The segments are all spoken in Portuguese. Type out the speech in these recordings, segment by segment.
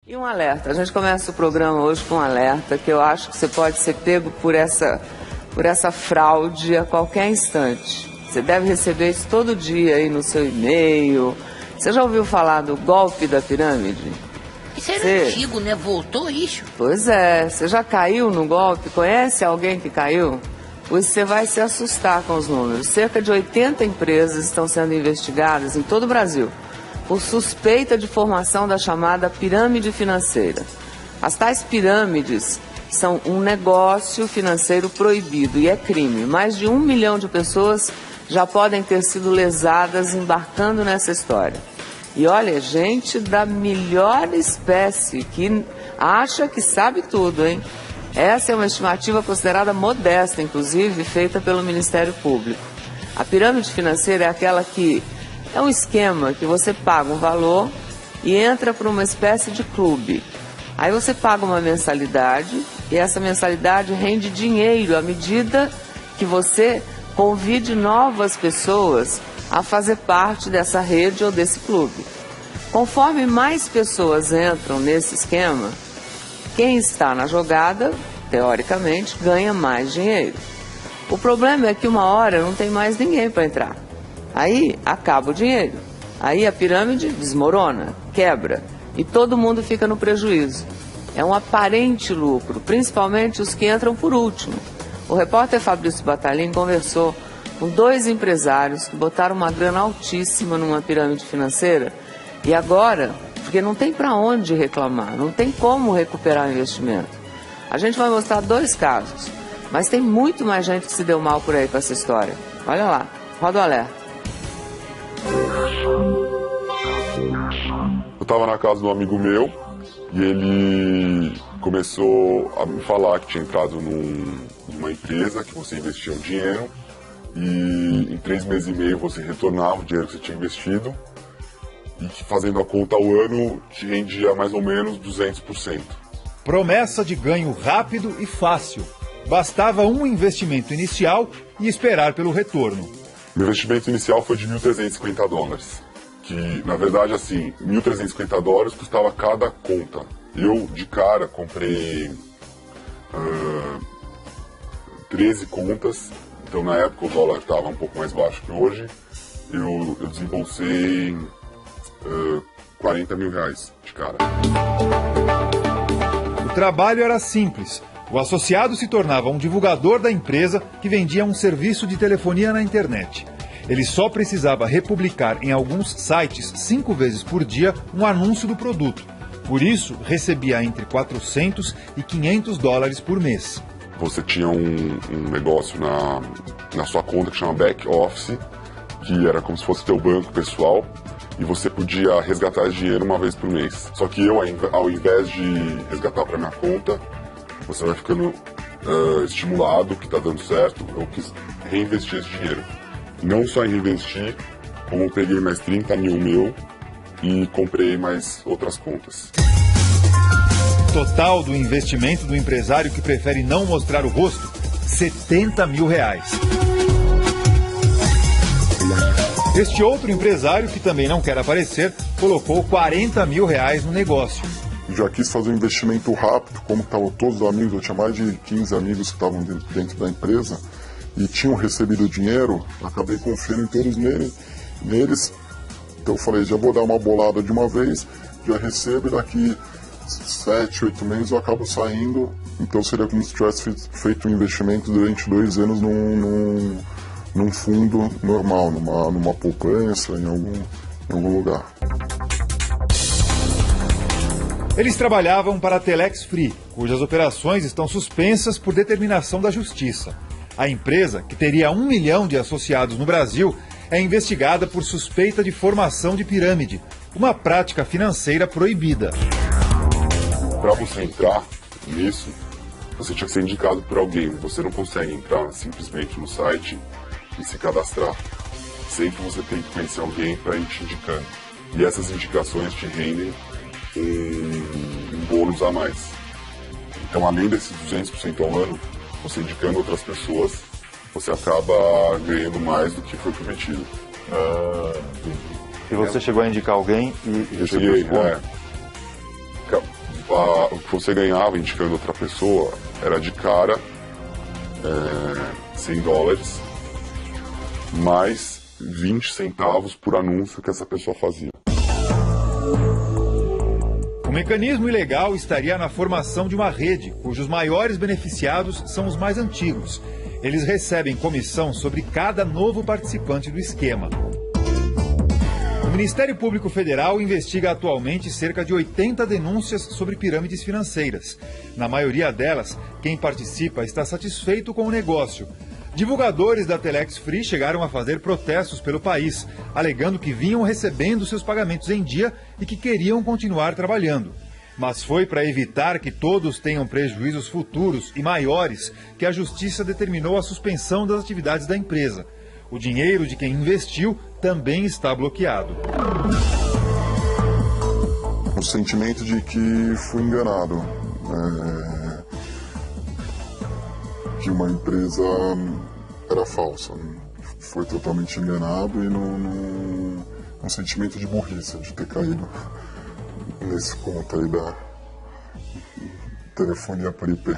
E um alerta, a gente começa o programa hoje com um alerta que eu acho que você pode ser pego por essa fraude a qualquer instante. Você deve receber isso todo dia aí no seu e-mail. Você já ouviu falar do golpe da pirâmide? Isso era antigo, né? Voltou isso? Pois é, você já caiu no golpe? Conhece alguém que caiu? Pois você vai se assustar com os números. Cerca de 80 empresas estão sendo investigadas em todo o Brasil por suspeita de formação da chamada pirâmide financeira. As tais pirâmides são um negócio financeiro proibido e é crime. Mais de 1 milhão de pessoas já podem ter sido lesadas embarcando nessa história. E olha, gente da melhor espécie que acha que sabe tudo, hein? Essa é uma estimativa considerada modesta, inclusive, feita pelo Ministério Público. A pirâmide financeira é aquela que é um esquema que você paga um valor e entra para uma espécie de clube. Aí você paga uma mensalidade e essa mensalidade rende dinheiro à medida que você convide novas pessoas a fazer parte dessa rede ou desse clube. Conforme mais pessoas entram nesse esquema, quem está na jogada, teoricamente, ganha mais dinheiro. O problema é que uma hora não tem mais ninguém para entrar. Aí acaba o dinheiro. Aí a pirâmide desmorona, quebra e todo mundo fica no prejuízo. É um aparente lucro, principalmente os que entram por último. O repórter Fabrício Battaglin conversou com 2 empresários que botaram uma grana altíssima numa pirâmide financeira e agora, porque não tem para onde reclamar, não tem como recuperar o investimento. A gente vai mostrar 2 casos, mas tem muito mais gente que se deu mal por aí com essa história. Olha lá, roda o alerta. Eu estava na casa de um amigo meu e ele começou a me falar que tinha entrado numa empresa que você investia um dinheiro e em 3 meses e meio você retornava o dinheiro que você tinha investido e que fazendo a conta ao ano te rendia mais ou menos 200%. Promessa de ganho rápido e fácil. Bastava um investimento inicial e esperar pelo retorno. Meu investimento inicial foi de $1.350, que na verdade assim, $1.350 custava cada conta. Eu de cara comprei 13 contas, então na época o dólar estava um pouco mais baixo que hoje, eu desembolsei R$40 mil de cara. O trabalho era simples. O associado se tornava um divulgador da empresa que vendia um serviço de telefonia na internet. Ele só precisava republicar em alguns sites 5 vezes por dia um anúncio do produto. Por isso, recebia entre $400 e $500 por mês. Você tinha um negócio na sua conta que chama Back Office, que era como se fosse teu banco pessoal, e você podia resgatar esse dinheiro uma vez por mês. Só que eu, ao invés de resgatar para minha conta, você vai ficando estimulado que está dando certo, eu quis reinvestir esse dinheiro. Não só em reinvestir, como eu peguei mais 30 mil meu e comprei mais outras contas. Total do investimento do empresário que prefere não mostrar o rosto, R$70 mil. Este outro empresário, que também não quer aparecer, colocou R$40 mil no negócio. Já quis fazer um investimento rápido, como estavam todos os amigos, eu tinha mais de 15 amigos que estavam dentro da empresa e tinham recebido dinheiro, acabei confiando em todos neles. Então eu falei, já vou dar uma bolada de uma vez, já recebo e daqui 7, 8 meses eu acabo saindo. Então seria como se tivesse feito um investimento durante 2 anos num fundo normal, numa poupança, em algum lugar. Eles trabalhavam para a Telex Free, cujas operações estão suspensas por determinação da Justiça. A empresa, que teria 1 milhão de associados no Brasil, é investigada por suspeita de formação de pirâmide, uma prática financeira proibida. Para você entrar nisso, você tinha que ser indicado por alguém. Você não consegue entrar simplesmente no site e se cadastrar. Sempre você tem que conhecer alguém para ir te indicando. E essas indicações te rendem um bônus a mais. Então, além desses 200% ao ano, você indicando outras pessoas, você acaba ganhando mais do que foi prometido. E você chegou a indicar alguém e eu cheguei, o que você ganhava indicando outra pessoa era de cara $100 mais 20 centavos por anúncio que essa pessoa fazia. O mecanismo ilegal estaria na formação de uma rede, cujos maiores beneficiados são os mais antigos. Eles recebem comissão sobre cada novo participante do esquema. O Ministério Público Federal investiga atualmente cerca de 80 denúncias sobre pirâmides financeiras. Na maioria delas, quem participa está satisfeito com o negócio. Divulgadores da Telex Free chegaram a fazer protestos pelo país, alegando que vinham recebendo seus pagamentos em dia e que queriam continuar trabalhando. Mas foi para evitar que todos tenham prejuízos futuros e maiores que a Justiça determinou a suspensão das atividades da empresa. O dinheiro de quem investiu também está bloqueado. O sentimento de que fui enganado. Que uma empresa era falsa. Foi totalmente enganado e num sentimento de burrice, de ter caído nesse conto aí da telefonia por IP.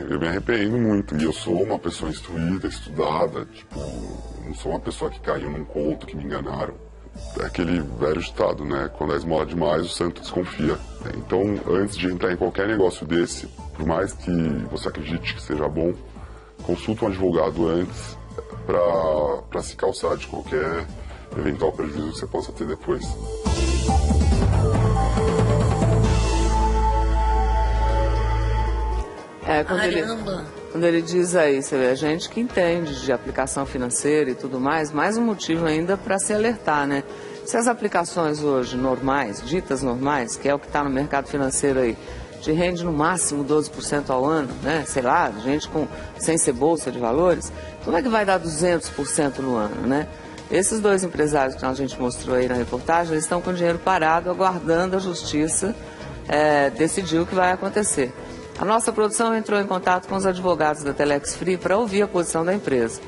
Eu me arrependo muito. E eu sou uma pessoa instruída, estudada. Tipo, não sou uma pessoa que caiu num conto, que me enganaram. É aquele velho ditado, né? Quando a esmola demais, o santo desconfia. Então, antes de entrar em qualquer negócio desse, por mais que você acredite que seja bom, consulta um advogado antes para se calçar de qualquer eventual prejuízo que você possa ter depois. Quando ele diz aí, você vê, a gente que entende de aplicação financeira e tudo mais um motivo ainda para se alertar, né? Se as aplicações hoje normais, ditas normais, que é o que está no mercado financeiro aí, te rende no máximo 12% ao ano, né? Sei lá, gente sem ser bolsa de valores, como é que vai dar 200% no ano, né? Esses dois empresários que a gente mostrou aí na reportagem, eles estão com o dinheiro parado, aguardando a justiça decidir o que vai acontecer. A nossa produção entrou em contato com os advogados da Telex Free para ouvir a posição da empresa.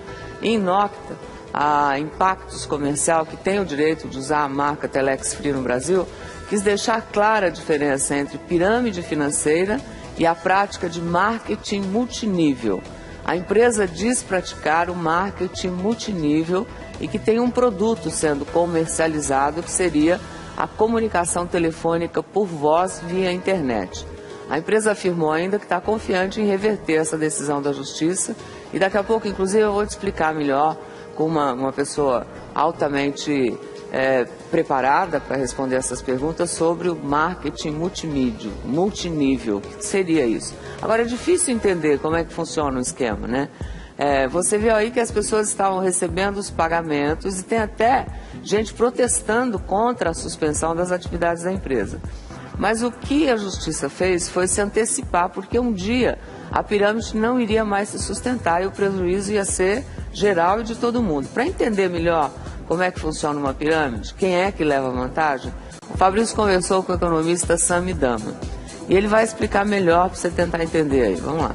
Em nota, a Impactos Comercial, que tem o direito de usar a marca Telex Free no Brasil, quis deixar clara a diferença entre pirâmide financeira e a prática de marketing multinível. A empresa diz praticar o marketing multinível e que tem um produto sendo comercializado que seria a comunicação telefônica por voz via internet. A empresa afirmou ainda que está confiante em reverter essa decisão da Justiça e daqui a pouco, inclusive, eu vou te explicar melhor com uma pessoa altamente preparada para responder essas perguntas sobre o marketing multinível. O que seria isso? Agora, é difícil entender como é que funciona o esquema, né? Você viu aí que as pessoas estavam recebendo os pagamentos e tem até gente protestando contra a suspensão das atividades da empresa. Mas o que a Justiça fez foi se antecipar, porque um dia a pirâmide não iria mais se sustentar e o prejuízo ia ser geral e de todo mundo. Para entender melhor como é que funciona uma pirâmide, quem é que leva vantagem, o Fabrício conversou com o economista Sami Dama. E ele vai explicar melhor para você tentar entender aí. Vamos lá.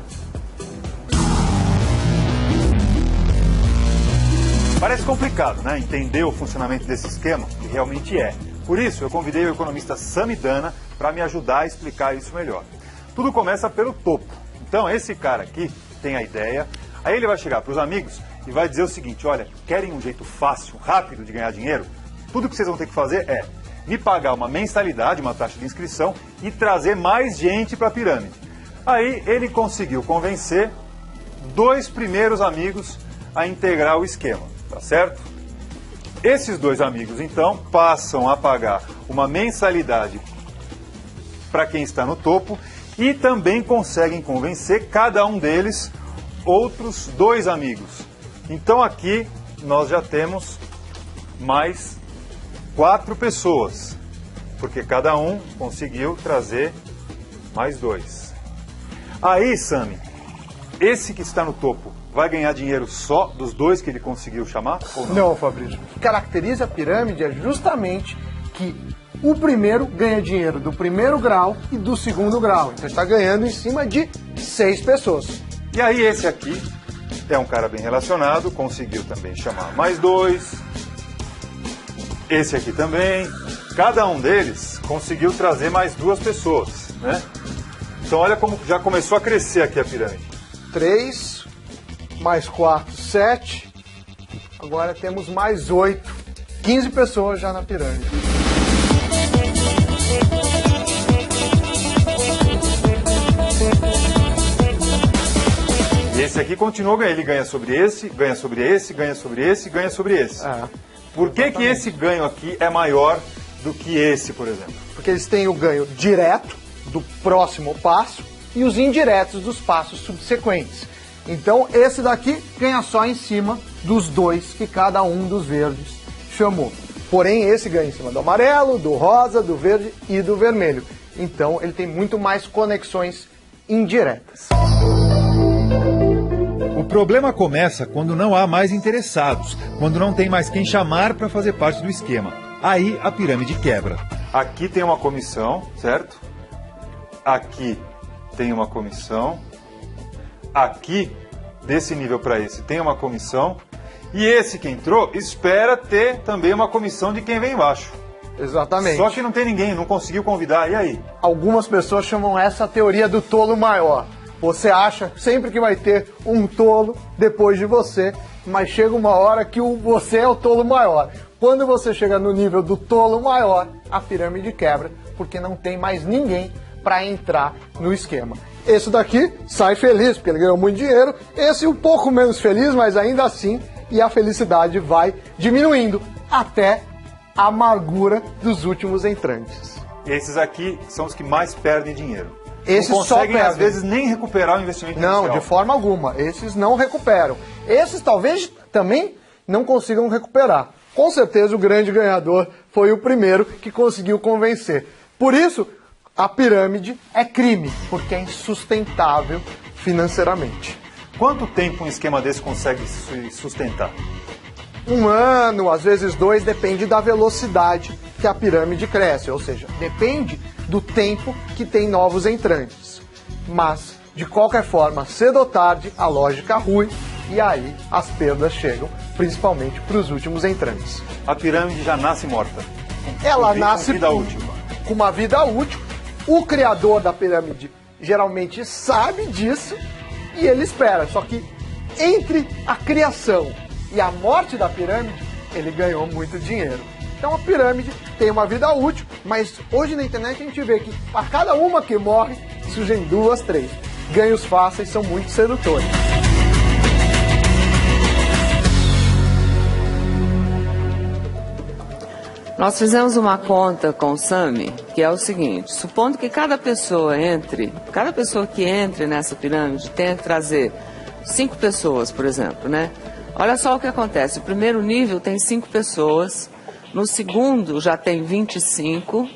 Parece complicado, né? Entender o funcionamento desse esquema, que realmente é. Por isso, eu convidei o economista Sami Dama para me ajudar a explicar isso melhor. Tudo começa pelo topo. Então, esse cara aqui tem a ideia, aí ele vai chegar para os amigos e vai dizer o seguinte: olha, querem um jeito fácil, rápido de ganhar dinheiro? Tudo que vocês vão ter que fazer é me pagar uma mensalidade, uma taxa de inscrição e trazer mais gente para a pirâmide. Aí ele conseguiu convencer 2 primeiros amigos a integrar o esquema, tá certo? Esses 2 amigos, então, passam a pagar uma mensalidade para quem está no topo e também conseguem convencer cada um deles outros 2 amigos. Então aqui nós já temos mais 4 pessoas, porque cada um conseguiu trazer mais 2. Aí, Sami, esse que está no topo vai ganhar dinheiro só dos 2 que ele conseguiu chamar ou não? Não, Fabrício. O que caracteriza a pirâmide é justamente que o primeiro ganha dinheiro do primeiro grau e do segundo grau. Então está ganhando em cima de 6 pessoas. E aí esse aqui é um cara bem relacionado, conseguiu também chamar mais 2. Esse aqui também. Cada um deles conseguiu trazer mais 2 pessoas. né? Então olha como já começou a crescer aqui a pirâmide. 3, mais 4, 7. Agora temos mais 8. 15 pessoas já na pirâmide. E esse aqui continua ganhando. Ele ganha sobre esse, ganha sobre esse, ganha sobre esse, ganha sobre esse. Por que que esse ganho aqui é maior do que esse, por exemplo? Porque eles têm o ganho direto do próximo passo e os indiretos dos passos subsequentes. Então esse daqui ganha só em cima dos 2 que cada um dos verdes chamou. Porém esse ganha em cima do amarelo, do rosa, do verde e do vermelho. Então ele tem muito mais conexões indiretas. O problema começa quando não há mais interessados, quando não tem mais quem chamar para fazer parte do esquema. Aí a pirâmide quebra. Aqui tem uma comissão, certo? Aqui tem uma comissão. Aqui, desse nível para esse, tem uma comissão. E esse que entrou espera ter também uma comissão de quem vem embaixo. Exatamente. Só que não tem ninguém, não conseguiu convidar. E aí? Algumas pessoas chamam essa a teoria do tolo maior. Você acha sempre que vai ter um tolo depois de você, mas chega uma hora que você é o tolo maior. Quando você chega no nível do tolo maior, a pirâmide quebra, porque não tem mais ninguém para entrar no esquema. Esse daqui sai feliz, porque ele ganhou muito dinheiro. Esse um pouco menos feliz, mas ainda assim, e a felicidade vai diminuindo até a amargura dos últimos entrantes. Esses aqui são os que mais perdem dinheiro. Esses não conseguem, só perdem. às vezes, nem recuperar o investimento inicial. Não, de forma alguma. Esses não recuperam. Esses talvez também não consigam recuperar. Com certeza o grande ganhador foi o primeiro que conseguiu convencer. Por isso, a pirâmide é crime, porque é insustentável financeiramente. Quanto tempo um esquema desse consegue se sustentar? 1 ano, às vezes 2, depende da velocidade que a pirâmide cresce, ou seja, depende do tempo que tem novos entrantes. Mas, de qualquer forma, cedo ou tarde, a lógica rui e aí as perdas chegam, principalmente para os últimos entrantes. A pirâmide já nasce morta. Ela nasce com uma vida útil. O criador da pirâmide geralmente sabe disso e ele espera. Só que entre a criação e a morte da pirâmide, ele ganhou muito dinheiro. Então a pirâmide tem uma vida útil, mas hoje na internet a gente vê que a cada uma que morre, surgem 2, 3. Ganhos fáceis são muito sedutores. Nós fizemos uma conta com o Sami, que é o seguinte: supondo que cada pessoa que entre nessa pirâmide tenha que trazer 5 pessoas, por exemplo, né? Olha só o que acontece. O primeiro nível tem 5 pessoas, no segundo já tem 25,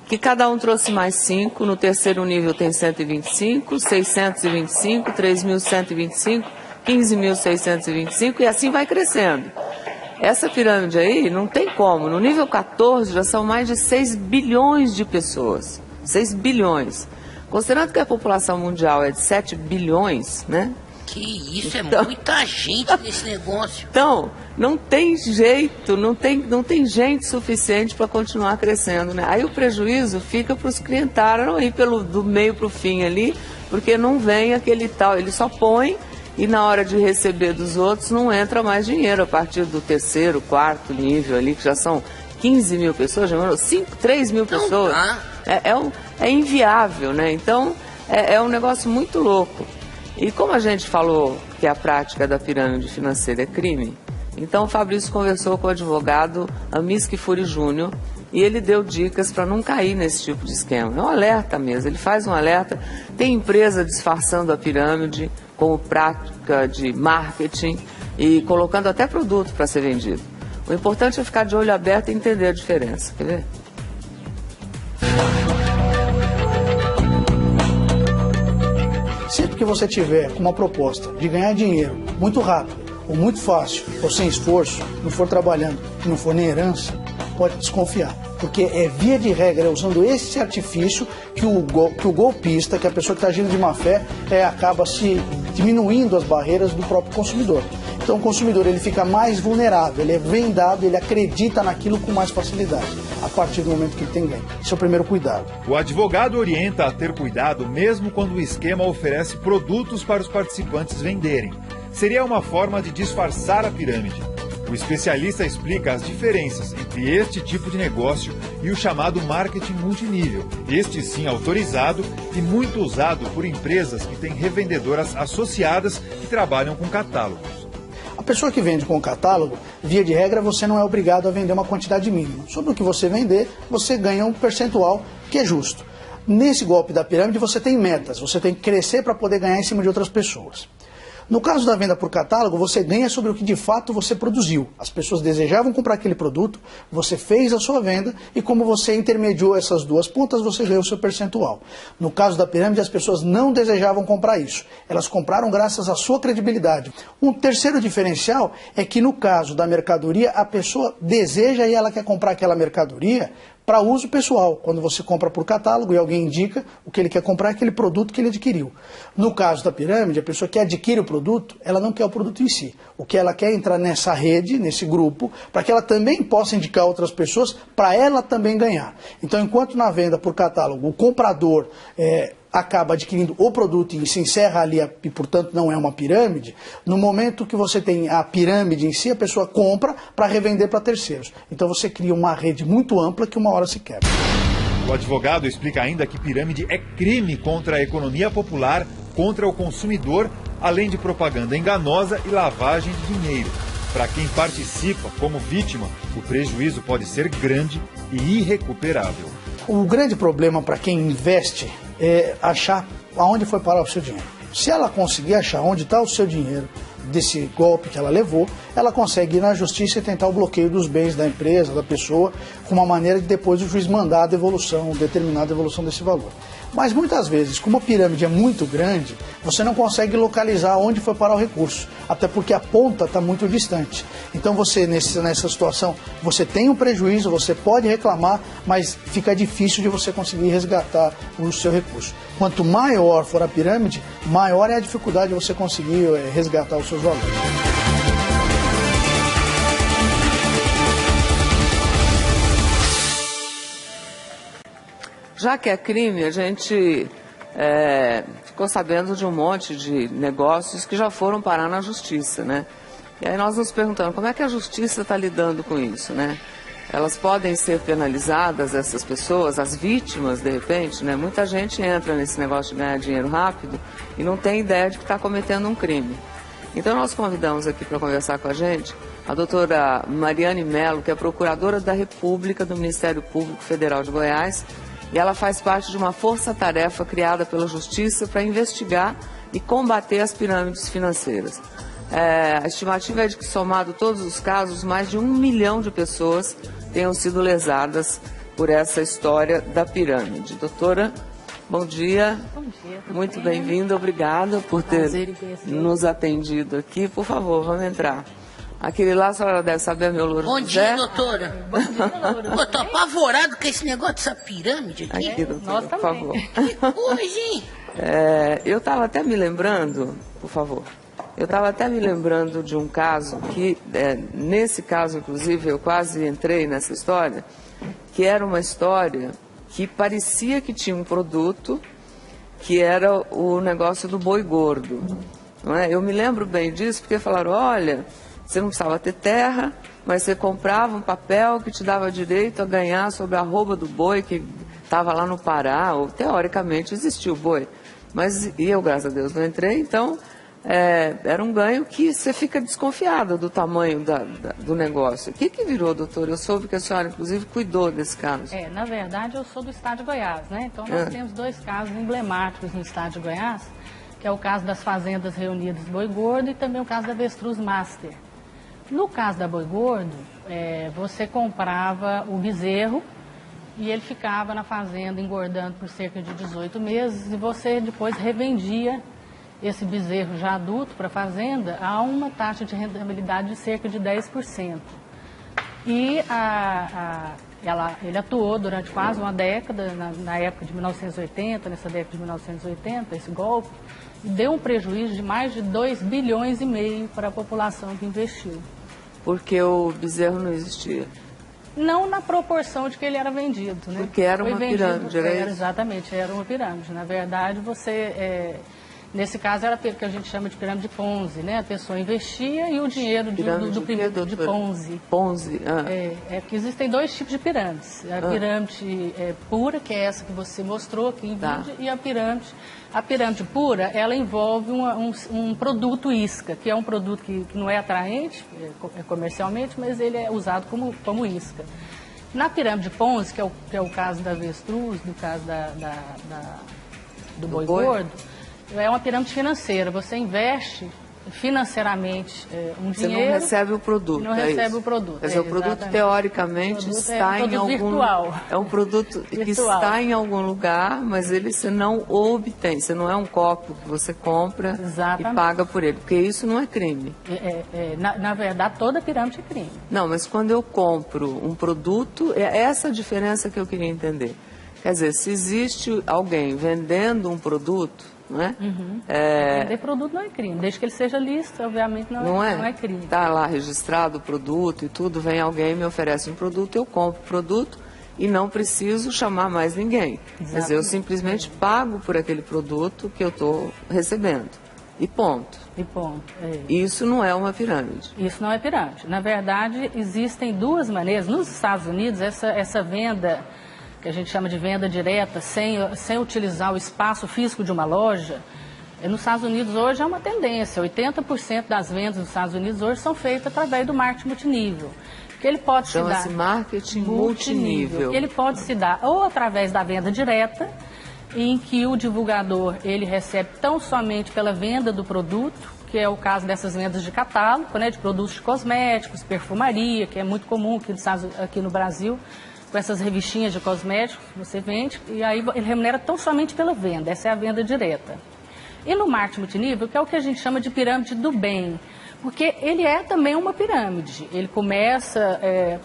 que cada um trouxe mais 5, no terceiro nível tem 125, 625, 3.125, 15.625 e assim vai crescendo. Essa pirâmide aí não tem como. No nível 14 já são mais de 6 bilhões de pessoas. 6 bilhões. Considerando que a população mundial é de 7 bilhões, né? Que isso, é muita gente nesse negócio. Então, não tem jeito, não tem gente suficiente para continuar crescendo, né? Aí o prejuízo fica para os que entraram aí do meio para o fim ali, porque não vem aquele tal, ele só põe e na hora de receber dos outros não entra mais dinheiro a partir do terceiro, quarto nível ali, que já são 15 mil pessoas, já 3 mil pessoas. É inviável, né? Então, é um negócio muito louco. E como a gente falou que a prática da pirâmide financeira é crime, então o Fabrício conversou com o advogado Amiski Furi Júnior e ele deu dicas para não cair nesse tipo de esquema. É um alerta mesmo, ele faz um alerta. Tem empresa disfarçando a pirâmide como prática de marketing e colocando até produto para ser vendido. O importante é ficar de olho aberto e entender a diferença. Quer ver? Sempre que você tiver uma proposta de ganhar dinheiro muito rápido, ou muito fácil, ou sem esforço, não for trabalhando e não for nem herança, pode desconfiar. Porque é via de regra, é usando esse artifício que o golpista, que a pessoa que está agindo de má fé, acaba se diminuindo as barreiras do próprio consumidor. Então o consumidor ele fica mais vulnerável, ele é vendado, ele acredita naquilo com mais facilidade, a partir do momento que ele tem ganho. Esse é o primeiro cuidado. O advogado orienta a ter cuidado mesmo quando o esquema oferece produtos para os participantes venderem. Seria uma forma de disfarçar a pirâmide. O especialista explica as diferenças entre este tipo de negócio e o chamado marketing multinível, este sim autorizado e muito usado por empresas que têm revendedoras associadas que trabalham com catálogos. A pessoa que vende com o catálogo, via de regra, você não é obrigado a vender uma quantidade mínima. Sobre o que você vender, você ganha um percentual que é justo. Nesse golpe da pirâmide, você tem metas, você tem que crescer para poder ganhar em cima de outras pessoas. No caso da venda por catálogo, você ganha sobre o que de fato você produziu. As pessoas desejavam comprar aquele produto, você fez a sua venda e como você intermediou essas duas pontas, você ganhou o seu percentual. No caso da pirâmide, as pessoas não desejavam comprar isso. Elas compraram graças à sua credibilidade. Um terceiro diferencial é que no caso da mercadoria, a pessoa deseja e ela quer comprar aquela mercadoria para uso pessoal. Quando você compra por catálogo e alguém indica, o que ele quer comprar é aquele produto que ele adquiriu. No caso da pirâmide, a pessoa que adquire o produto, ela não quer o produto em si. O que ela quer é entrar nessa rede, nesse grupo, para que ela também possa indicar outras pessoas, para ela também ganhar. Então, enquanto na venda por catálogo, o comprador acaba adquirindo o produto e se encerra ali e, portanto, não é uma pirâmide, no momento que você tem a pirâmide em si, a pessoa compra para revender para terceiros. Então você cria uma rede muito ampla que uma hora se quebra. O advogado explica ainda que pirâmide é crime contra a economia popular, contra o consumidor, além de propaganda enganosa e lavagem de dinheiro. Para quem participa como vítima, o prejuízo pode ser grande e irrecuperável. O grande problema para quem investe é achar aonde foi parar o seu dinheiro. Se ela conseguir achar onde está o seu dinheiro, desse golpe que ela levou, ela consegue ir na justiça e tentar o bloqueio dos bens da empresa, da pessoa, com uma maneira de depois o juiz mandar a devolução, determinar a devolução desse valor. Mas muitas vezes, como a pirâmide é muito grande, você não consegue localizar onde foi parar o recurso, até porque a ponta está muito distante. Então você, nessa situação, você tem um prejuízo, você pode reclamar, mas fica difícil de você conseguir resgatar o seu recurso. Quanto maior for a pirâmide, maior é a dificuldade de você conseguir resgatar os seus valores. Já que é crime, a gente ficou sabendo de um monte de negócios que já foram parar na justiça, né? E aí nós nos perguntamos, como é que a justiça está lidando com isso, né? Elas podem ser penalizadas, essas pessoas, as vítimas, de repente, né? Muita gente entra nesse negócio de ganhar dinheiro rápido e não tem ideia de que está cometendo um crime. Então nós convidamos aqui para conversar com a gente a doutora Mariane Mello, que é procuradora da República do Ministério Público Federal de Goiás, e ela faz parte de uma força-tarefa criada pela Justiça para investigar e combater as pirâmides financeiras. A estimativa é de que, somado todos os casos, mais de 1 milhão de pessoas tenham sido lesadas por essa história da pirâmide. Doutora, bom dia. Bom dia. Muito bem-vinda, obrigada por ter nos atendido aqui. Por favor, vamos entrar. Aquele lá, a senhora deve saber, meu louro. Bom dia, doutora. Bom dia, doutora. Eu tô apavorado com esse negócio dessa pirâmide aqui. Aqui, doutora, Nós por também. favor. Que coisa, hein? Eu estava até me lembrando, por favor, eu estava até me lembrando de um caso que, nesse caso, inclusive, eu quase entrei nessa história, que era uma história que parecia que tinha um produto, que era o negócio do boi gordo. Não é? Eu me lembro bem disso, porque falaram, olha, você não precisava ter terra, mas você comprava um papel que te dava direito a ganhar sobre a arroba do boi que estava lá no Pará, ou teoricamente existia o boi. Mas eu, graças a Deus, não entrei, então era um ganho que você fica desconfiada do tamanho do negócio. O que virou, doutor? Eu soube que a senhora, inclusive, cuidou desse caso. Na verdade, eu sou do estado de Goiás, né? Então nós temos dois casos emblemáticos no estado de Goiás, que é o caso das fazendas reunidas Boi Gordo e também o caso da Avestruz Master. No caso da Boi Gordo, você comprava o bezerro e ele ficava na fazenda engordando por cerca de 18 meses e você depois revendia esse bezerro já adulto para a fazenda a uma taxa de rentabilidade de cerca de 10%. E ele atuou durante quase uma década, na época de 1980, nessa década de 1980, esse golpe, e deu um prejuízo de mais de 2,5 bilhões para a população que investiu. Porque o bezerro não existia. Não na proporção de que ele era vendido, né? Porque era uma pirâmide, era isso? Exatamente, era uma pirâmide. Na verdade, nesse caso era o que a gente chama de pirâmide Ponzi, né? A pessoa investia e o dinheiro do primeiro de Ponzi. Ponzi, que existem dois tipos de pirâmides. A pirâmide pura, que é essa que você mostrou aqui em vídeo, e a pirâmide pura, ela envolve um produto isca, que é um produto que não é atraente comercialmente, mas ele é usado como isca. Na pirâmide Ponzi, que é o caso da avestruz, no caso do boi gordo, é uma pirâmide financeira. Você investe financeiramente um dinheiro... Você não recebe o produto. Não recebe o produto. Quer dizer, o produto, teoricamente, está em algum... virtual. É um produto que está em algum lugar, mas você não o obtém. Você não é um copo que você compra e paga por ele, porque isso não é crime. Na verdade, toda pirâmide é crime. Não, mas quando eu compro um produto, é essa a diferença que eu queria entender. Quer dizer, se existe alguém vendendo um produto... Não é? Vender produto não é crime, desde que ele seja lícito, obviamente não é crime. Está lá registrado o produto e tudo, vem alguém, me oferece um produto, eu compro o produto e não preciso chamar mais ninguém. Exatamente. Quer dizer, eu simplesmente pago por aquele produto que eu estou recebendo. E ponto. Isso não é uma pirâmide. Isso não é pirâmide. Na verdade, existem duas maneiras. Nos Estados Unidos, essa venda... que a gente chama de venda direta, sem utilizar o espaço físico de uma loja, nos Estados Unidos hoje é uma tendência. 80% das vendas nos Estados Unidos hoje são feitas através do marketing multinível. Que ele pode se dar... Então, esse marketing multinível. Ele pode se dar ou através da venda direta, em que o divulgador ele recebe tão somente pela venda do produto, que é o caso dessas vendas de catálogo, né, de produtos de cosméticos, perfumaria, que é muito comum aqui no Brasil, com essas revistinhas de cosméticos, você vende, e aí ele remunera tão somente pela venda, essa é a venda direta. E no marketing multinível, que é o que a gente chama de pirâmide do bem, porque ele é também uma pirâmide. Ele começa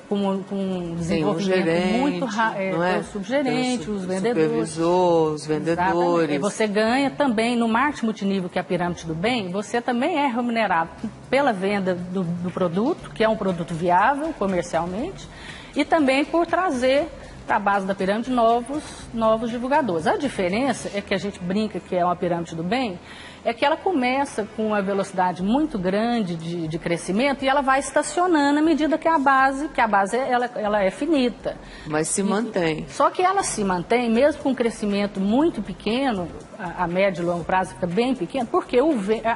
com um desenvolvimento muito rápido, o subgerente, os vendedores. Supervisor, os vendedores. E você ganha também, no marketing multinível, que é a pirâmide do bem, você também é remunerado pela venda do produto, que é um produto viável comercialmente, e também por trazer para a base da pirâmide novos divulgadores. A diferença é que a gente brinca que é uma pirâmide do bem, é que ela começa com uma velocidade muito grande de crescimento e ela vai estacionando à medida que a base ela é finita. Mas se mantém. Só que ela se mantém, mesmo com um crescimento muito pequeno, a médio e longo prazo fica bem pequeno, porque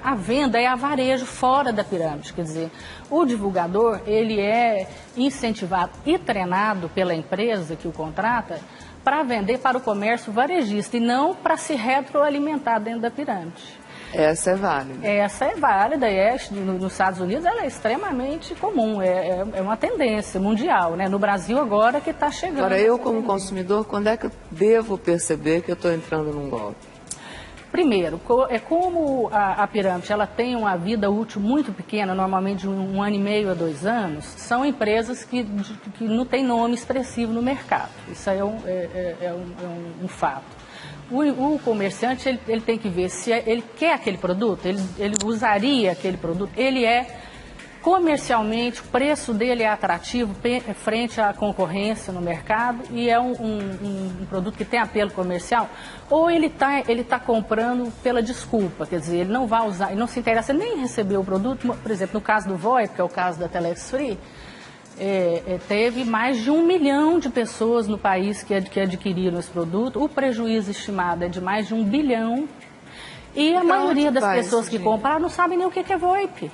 a venda é a varejo fora da pirâmide. Quer dizer, o divulgador, ele é incentivado e treinado pela empresa que o contrata para vender para o comércio varejista e não para se retroalimentar dentro da pirâmide. Essa é válida. Essa é válida e nos Estados Unidos ela é extremamente comum, é uma tendência mundial, né? No Brasil agora que está chegando. Agora eu como consumidor, quando é que eu devo perceber que eu estou entrando num golpe? Primeiro, como a pirâmide ela tem uma vida útil muito pequena, normalmente de 1 ano e meio a 2 anos, são empresas que não têm nome expressivo no mercado. Isso aí é um fato. O comerciante ele tem que ver se ele quer aquele produto, ele usaria aquele produto, ele comercialmente, o preço dele é atrativo frente à concorrência no mercado e é um produto que tem apelo comercial, ou ele tá comprando pela desculpa, quer dizer, ele não vai usar, ele não se interessa nem em receber o produto. Por exemplo, no caso do VoIP, que é o caso da Telex Free, teve mais de 1 milhão de pessoas no país que adquiriram esse produto, o prejuízo estimado é de mais de 1 bilhão e a maioria das pessoas que compraram não sabem nem o que é VoIP.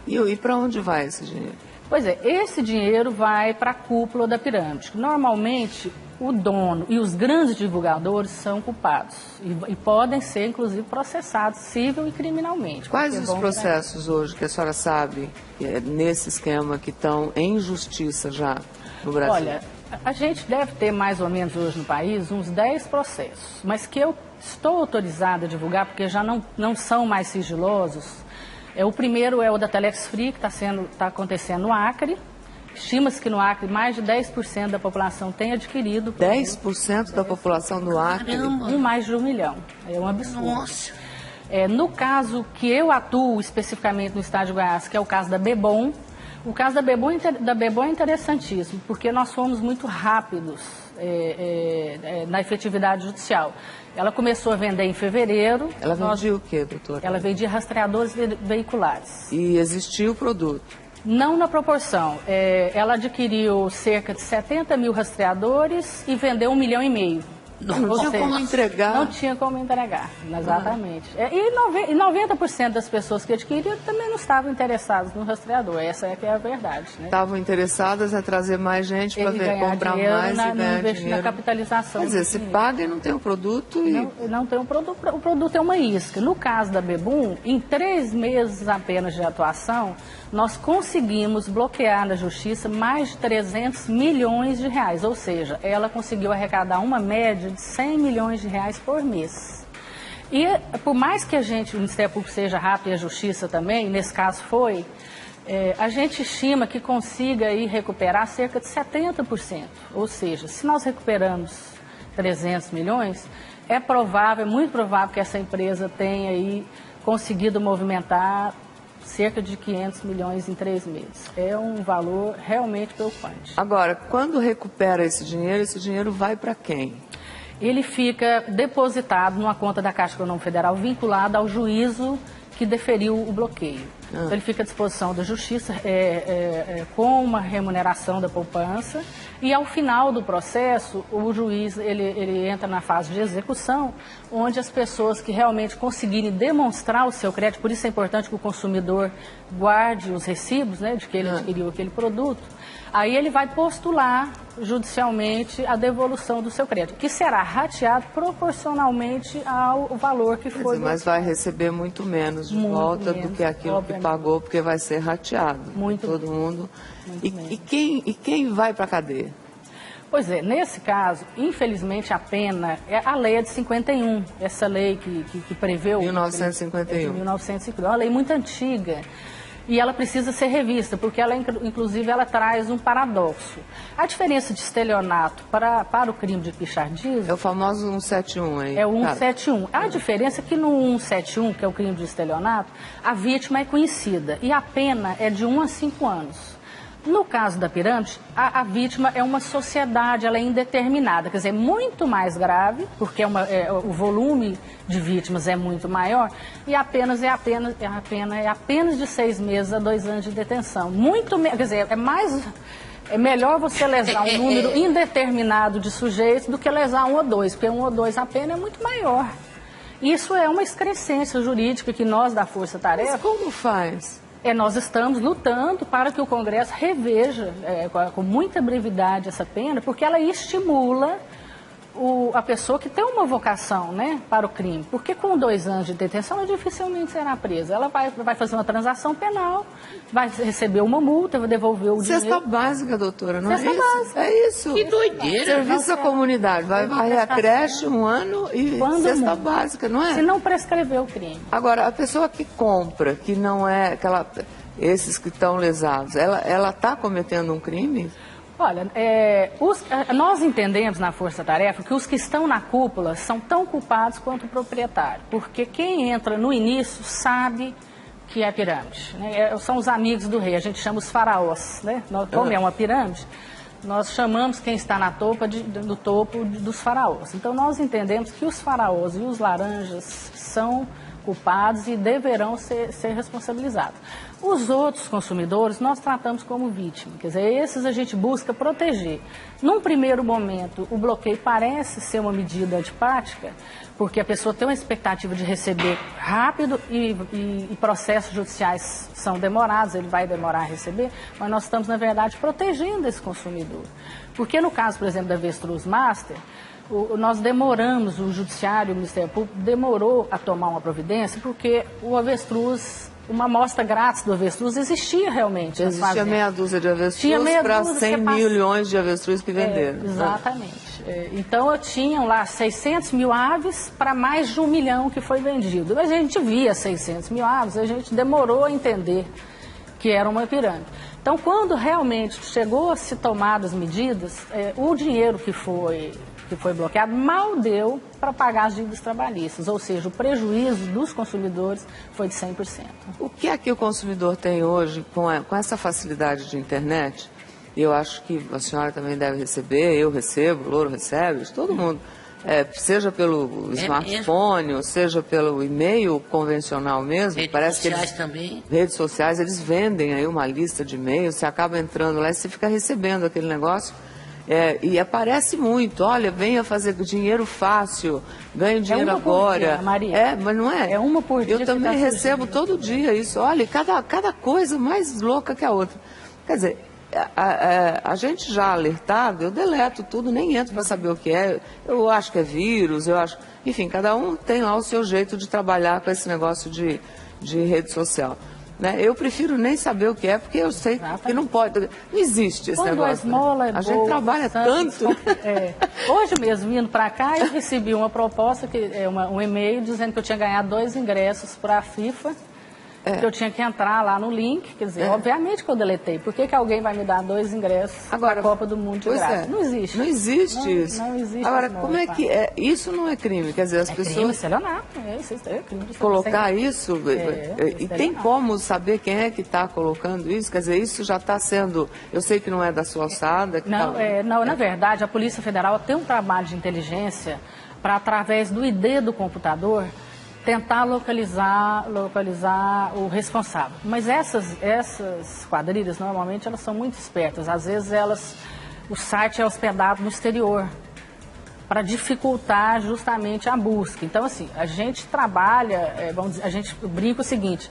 E para onde vai esse dinheiro? Pois é, esse dinheiro vai para a cúpula da pirâmide. Normalmente, o dono e os grandes divulgadores são culpados e podem ser, inclusive, processados civil e criminalmente. Quais os processos hoje que a senhora sabe, nesse esquema, que estão em justiça já no Brasil? Olha, a gente deve ter mais ou menos hoje no país uns 10 processos, mas que eu estou autorizada a divulgar, porque já não são mais sigilosos. O primeiro é o da Telex Free, que está acontecendo no Acre, Estima-se que no Acre mais de 10% da população tem adquirido. 10% da população do Acre? Mais de 1 milhão. É um absurdo. Nossa. No caso que eu atuo especificamente no estado de Goiás, que é o caso da Bebom, o caso da Bebom é interessantíssimo, porque nós fomos muito rápidos na efetividade judicial. Ela começou a vender em fevereiro. Ela vendia o quê, doutora? Ela vendia rastreadores veiculares. E existia o produto? Não na proporção. Ela adquiriu cerca de 70 mil rastreadores e vendeu 1,5 milhão. Não tinha como entregar. Não tinha como entregar, exatamente. E 90% das pessoas que adquiriram também não estavam interessadas no rastreador, essa é que é a verdade. Né? Estavam interessadas em trazer mais gente para comprar mais e ganhar dinheiro. Na capitalização. Quer dizer, se paga e não tem o produto. Não tem o produto é uma isca. No caso da Bebum, em 3 meses apenas de atuação, nós conseguimos bloquear na justiça mais de 300 milhões de reais, ou seja, ela conseguiu arrecadar uma média de 100 milhões de reais por mês. E por mais que o Ministério Público seja rápido e a Justiça também, nesse caso foi, a gente estima que consiga aí recuperar cerca de 70%. Ou seja, se nós recuperamos 300 milhões, é muito provável que essa empresa tenha aí conseguido movimentar cerca de 500 milhões em 3 meses. É um valor realmente preocupante. Agora, quando recupera esse dinheiro vai para quem? Ele fica depositado numa conta da Caixa Econômica Federal vinculada ao juízo que deferiu o bloqueio. Então, ele fica à disposição da Justiça com uma remuneração da poupança e, ao final do processo, o juiz ele entra na fase de execução, onde as pessoas que realmente conseguirem demonstrar o seu crédito, por isso é importante que o consumidor guarde os recibos, né, de que ele adquiriu aquele produto, aí ele vai postular judicialmente a devolução do seu crédito, que será rateado proporcionalmente ao valor que foi. Mas vai receber muito menos de volta do que aquilo obviamente. Que pagou, porque vai ser rateado. Muito todo mundo. Muito e quem vai para a cadeia? Pois é, nesse caso, infelizmente, a pena é a lei de 51, essa lei que preveu... 1951. 1951, é uma lei muito antiga. E ela precisa ser revista, porque ela, inclusive, ela traz um paradoxo. A diferença de estelionato para o crime de pichardismo... É o famoso 171 aí. É o 171. A diferença é que no 171, que é o crime de estelionato, a vítima é conhecida e a pena é de 1 a 5 anos. No caso da pirâmide, a vítima é uma sociedade, ela é indeterminada, quer dizer, muito mais grave, porque o volume de vítimas é muito maior, e a pena é apenas de 6 meses a 2 anos de detenção. Quer dizer, é melhor você lesar um número indeterminado de sujeitos do que lesar 1 ou 2, porque 1 ou 2 a pena é muito maior. Isso é uma excrescência jurídica que nós da Força Tarefa... Mas como faz? Nós estamos lutando para que o Congresso reveja com muita brevidade essa pena, porque ela estimula a pessoa que tem uma vocação, né, para o crime. Porque com 2 anos de detenção, ela dificilmente será presa. Ela vai fazer uma transação penal, vai receber uma multa, vai devolver o dinheiro. Cesta básica, doutora, não Cesta é isso? básica. É isso. Que doideira. Serviço à comunidade. Vai varrer a creche 1 ano e cesta básica, não é? Se não prescrever o crime. Agora, a pessoa que compra, que não é esses que estão lesados, ela está cometendo um crime? Olha, nós entendemos na Força Tarefa que os que estão na cúpula são tão culpados quanto o proprietário, porque quem entra no início sabe que é pirâmide, né? São os amigos do rei, a gente chama os faraós, né? Como é uma pirâmide, nós chamamos quem está no topo dos faraós. Então nós entendemos que os faraós e os laranjas são culpados e deverão ser responsabilizados. Os outros consumidores nós tratamos como vítima, quer dizer, esses a gente busca proteger. Num primeiro momento, o bloqueio parece ser uma medida antipática, porque a pessoa tem uma expectativa de receber rápido e processos judiciais são demorados, ele vai demorar a receber, mas nós estamos, na verdade, protegendo esse consumidor. Porque no caso, por exemplo, da Avestruz Master, nós demoramos, o Judiciário, o Ministério Público, demorou a tomar uma providência, porque o avestruz, uma amostra grátis do avestruz existia realmente. Existia meia dúzia de avestruz para 100 milhões de avestruz que venderam. Exatamente. Então, tinham lá 600 mil aves para mais de 1 milhão que foi vendido. A gente via 600 mil aves, a gente demorou a entender que era uma pirâmide. Então, quando realmente chegou a se tomar as medidas, o dinheiro que foi bloqueado mal deu para pagar as dívidas trabalhistas, ou seja, o prejuízo dos consumidores foi de 100%. O que é que o consumidor tem hoje com essa facilidade de internet? Eu acho que a senhora também deve receber, eu recebo, o Louro recebe, todo mundo. Seja pelo smartphone, ou seja pelo e-mail convencional mesmo. Redes sociais também. Redes sociais, eles vendem aí uma lista de e-mails, você acaba entrando lá e você fica recebendo aquele negócio. E aparece muito, olha, venha fazer dinheiro fácil, ganhe dinheiro agora. Dia, Maria. Mas não é? É uma por dia. Eu também recebo todo dia isso. Olha, cada coisa mais louca que a outra. Quer dizer, a gente já alertado, eu deleto tudo, nem entro para saber o que é. Eu acho que é vírus, eu acho... Enfim, cada um tem lá o seu jeito de trabalhar com esse negócio de rede social. Né? Eu prefiro nem saber o que é, porque eu sei que não pode... Não existe esse negócio. A esmola é boa, gente trabalha tanto. Hoje mesmo, indo para cá, eu recebi uma proposta, um e-mail, dizendo que eu tinha ganhado 2 ingressos para a FIFA. Que eu tinha que entrar lá no link, quer dizer, obviamente que eu deletei. Por que alguém vai me dar 2 ingressos para a Copa do Mundo de graça? Não existe. Não existe isso. Não existe. Agora, como é que isso não é crime? Quer dizer, as pessoas... Crime, estelionato. É crime. Colocar isso, e tem como saber quem é que está colocando isso? Quer dizer, isso já está sendo... Eu sei que não é da sua alçada. Na verdade, a Polícia Federal tem um trabalho de inteligência para, através do ID do computador, tentar localizar o responsável. Mas essas quadrilhas, normalmente, elas são muito espertas. Às vezes, o site é hospedado no exterior, para dificultar justamente a busca. Então, assim, a gente trabalha, a gente brinca o seguinte,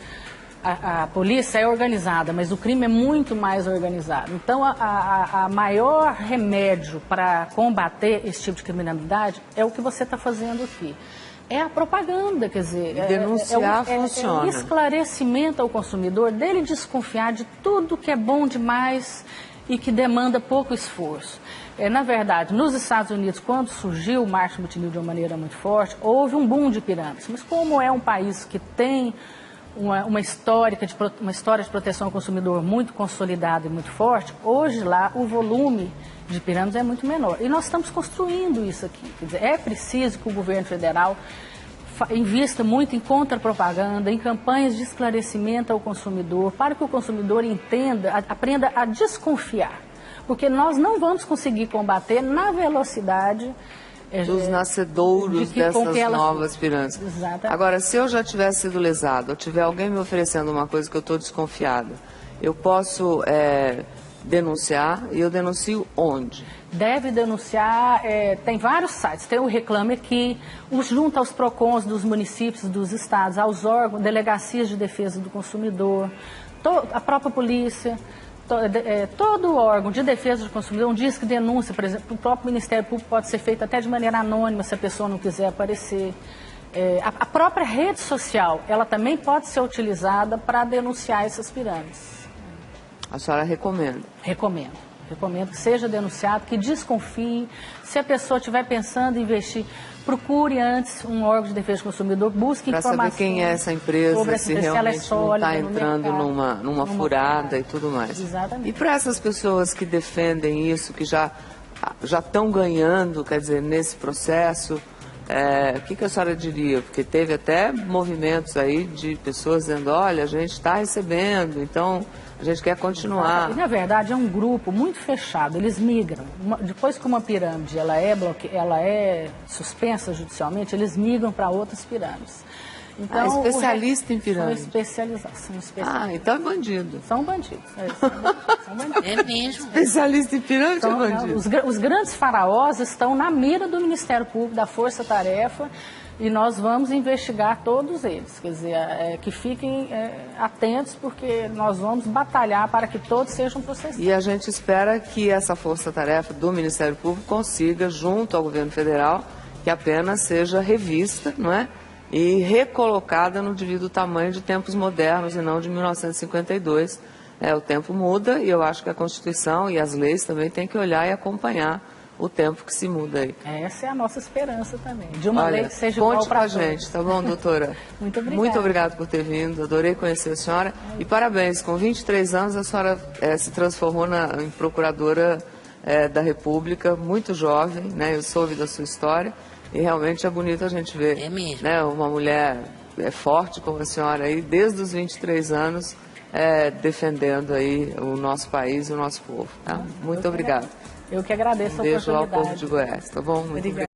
a polícia é organizada, mas o crime é muito mais organizado. Então, a maior remédio para combater esse tipo de criminalidade é o que você está fazendo aqui. É a propaganda, quer dizer, denunciar funciona. É o esclarecimento ao consumidor dele desconfiar de tudo que é bom demais e que demanda pouco esforço. Na verdade, nos Estados Unidos, quando surgiu o marketing multinível de uma maneira muito forte, houve um boom de pirâmides. Mas como é um país que tem uma história de proteção ao consumidor muito consolidada e muito forte, hoje lá o volume de pirâmides é muito menor. E nós estamos construindo isso aqui. Quer dizer, é preciso que o governo federal invista muito em contra-propaganda, em campanhas de esclarecimento ao consumidor, para que o consumidor aprenda a desconfiar. Porque nós não vamos conseguir combater na velocidade dos nascedouros dessas novas pirâmides. Exatamente. Agora, se eu já tiver sido lesado, ou tiver alguém me oferecendo uma coisa que eu estou desconfiada, eu posso denunciar, e eu denuncio onde? Deve denunciar, tem vários sites, tem o Reclame Aqui, junto aos PROCONs dos municípios, dos estados, aos órgãos, delegacias de defesa do consumidor, a própria polícia, todo órgão de defesa do consumidor, um disque de denúncia, por exemplo, o próprio Ministério Público pode ser feito até de maneira anônima, se a pessoa não quiser aparecer. A própria rede social, ela também pode ser utilizada para denunciar essas pirâmides. A senhora recomenda? Recomendo que seja denunciado, que desconfie. Se a pessoa estiver pensando em investir, procure antes um órgão de defesa do consumidor, busque informações. Para saber quem é essa empresa, se realmente não está entrando numa furada e tudo mais. Exatamente. E para essas pessoas que defendem isso, que já estão ganhando, quer dizer, nesse processo, o que a senhora diria? Porque teve até movimentos aí de pessoas dizendo, olha, a gente está recebendo, então a gente quer continuar. E, na verdade, é um grupo muito fechado, eles migram. Depois que uma pirâmide ela é suspensa judicialmente, eles migram para outras pirâmides. Então, especialista em pirâmide. São especializados. Então é bandido. São bandidos. São bandidos. É mesmo. Especialista em pirâmide é bandido. Os grandes faraós estão na mira do Ministério Público, da Força Tarefa, e nós vamos investigar todos eles. Quer dizer, que fiquem atentos, porque nós vamos batalhar para que todos sejam processados. E a gente espera que essa Força Tarefa do Ministério Público consiga, junto ao governo federal, que a pena seja revista, não é? E recolocada no devido tamanho de tempos modernos e não de 1952. O tempo muda e eu acho que a Constituição e as leis também têm que olhar e acompanhar o tempo que se muda aí. Essa é a nossa esperança também, de uma lei que seja igual conte com para a gente, tá bom, doutora? Muito obrigada. Muito obrigada por ter vindo, adorei conhecer a senhora. E parabéns, com 23 anos a senhora se transformou em procuradora da República, muito jovem, né? Eu soube da sua história e realmente é bonito a gente ver, É mesmo. né? Uma mulher forte como a senhora aí, desde os 23 anos, defendendo aí o nosso país e o nosso povo, tá? Muito obrigada. Eu que agradeço a Beijo ao oportunidade. povo de Goiás, tá bom? Muito obrigada.